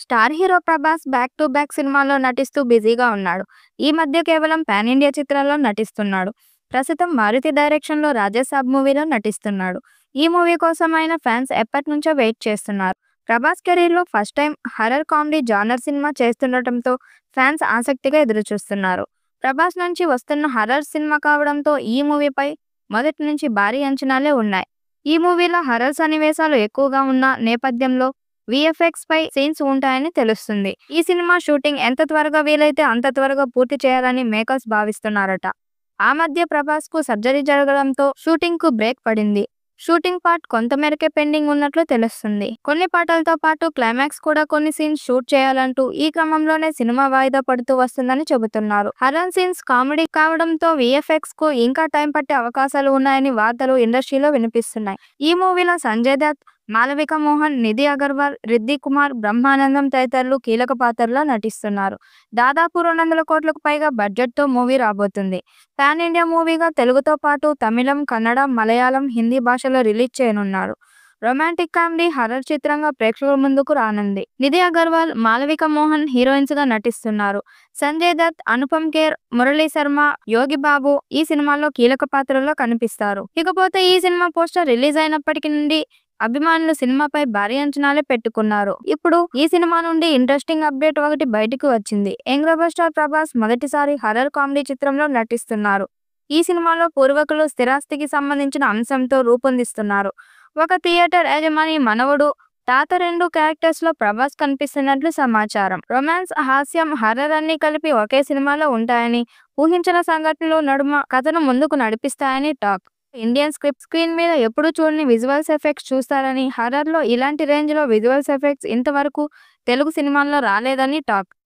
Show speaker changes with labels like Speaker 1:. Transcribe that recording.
Speaker 1: Star hero Prabhas back to back సినిమాల్లో నటిస్తూ బిజీగా ఉన్నాడు. ఈ మధ్య కేవలం పాన్ ఇండియా చిత్రాల్లో నటిస్తున్నాడు. ప్రస్తుతం మారుతి డైరెక్షన్‌లో 'రాజాసాబ్' మూవీలో నటిస్తున్నాడు. ఈ మూవీ కోసం ఆయన ఫ్యాన్స్ ఎప్పటినుంచో వెయిట్ చేస్తున్నారు. ప్రభాస్ కెరీర్‌లో first time horror comedy genre cinema చేస్తుండటంతో ఫ్యాన్స్ ఆసక్తిగా ఎదురుచూస్తున్నారు. ప్రభాస్ నుంచి వస్తున్న హారర్ సినిమా కావడంతో ఈ మూవీపై మొదటి నుంచి భారీ అంచనాలే ఉన్నాయి. ఈ మూవీలో హారర్ సన్నివేశాలు ఎక్కువగా ఉన్న నేపథ్యంలో వీఎఫ్ఎక్స్ పై సీన్స్ ఉంటాయని తెలుస్తుంది. ఈ సినిమా షూటింగ్ ఎంత త్వరగా వీలైతే అంత త్వరగా పూర్తి చేయాలని మేకర్స్ భావిస్తున్నారట. ఆ మధ్య ప్రభాస్ కు సర్జరీ జరగడంతో షూటింగ్ కు బ్రేక్ పడింది. షూటింగ్ పార్ట్ కొంతమేరకే పెండింగ్ ఉన్నట్లు తెలుస్తుంది. కొన్ని పాటలతో పాటు క్లైమాక్స్ కూడా కొన్ని సీన్స్ షూట్ చేయాలంటూ ఈ క్రమంలోనే సినిమా వాయిదా పడుతూ వస్తుందని చెబుతున్నారు. హర్రర్ సీన్స్ కామెడీ కావడంతో వీఎఫ్ఎక్స్ కు ఇంకా టైం పట్టే అవకాశాలు ఉన్నాయని వార్తలు ఇండస్ట్రీలో వినిపిస్తున్నాయి. ఈ మూవీలో సంజయ్ దత్, మాళవిక మోహన్, నిధి అగర్వాల్, రిద్ది కుమార్, బ్రహ్మానందం తదితరులు కీలక పాత్రల్లో నటిస్తున్నారు. దాదాపు 200 కోట్లకు పైగా బడ్జెట్తో మూవీ రాబోతుంది. పాన్ ఇండియా మూవీగా తెలుగుతో పాటు తమిళం, కన్నడ, మలయాళం, హిందీ భాషలో రిలీజ్ చేయనున్నారు. రొమాంటిక్ కామెడీ హారర్ చిత్రంగా ప్రేక్షకుల ముందుకు రానుంది. నిధి అగర్వాల్, మాళవిక మోహన్ హీరోయిన్స్ గా నటిస్తున్నారు. సంజయ్ దత్, అనుపమ్ ఖేర్, మురళీ శర్మ, యోగి బాబు ఈ సినిమాలో కీలక పాత్రల్లో కనిపిస్తారు. ఇకపోతే ఈ సినిమా పోస్టర్ రిలీజ్ అయినప్పటికీ నుండి అభిమానులు సినిమాపై భారీ అంచనాలే పెట్టుకున్నారు. ఇప్పుడు ఈ సినిమా నుండి ఇంట్రెస్టింగ్ అప్డేట్ ఒకటి బయటకు వచ్చింది. యంగ్ రెబల్ స్టార్ ప్రభాస్ మొదటిసారి హారర్ కామెడీ చిత్రంలో నటిస్తున్నారు. ఈ సినిమాలో పూర్వీకులు స్థిరాస్తికి సంబంధించిన అంశంతో రూపొందిస్తున్నారు. ఒక థియేటర్ యజమాని మనవడు, తాత రెండు క్యారెక్టర్స్ లో ప్రభాస్ కనిపిస్తున్నట్లు సమాచారం. రొమాన్స్, హాస్యం, హర్రర్ అన్ని కలిపి ఒకే సినిమాలో ఉంటాయని, ఊహించిన సంఘటనలు నడుమ కథను ముందుకు నడిపిస్తాయని టాక్. ఇండియన్ స్క్రీన్ మీద ఎప్పుడూ చూడని విజువల్స్ ఎఫెక్ట్స్ చూస్తారని, హర్రర్ లో ఇలాంటి రేంజ్ లో విజువల్స్ ఎఫెక్ట్స్ ఇంతవరకు తెలుగు సినిమాల్లో రాలేదని టాక్.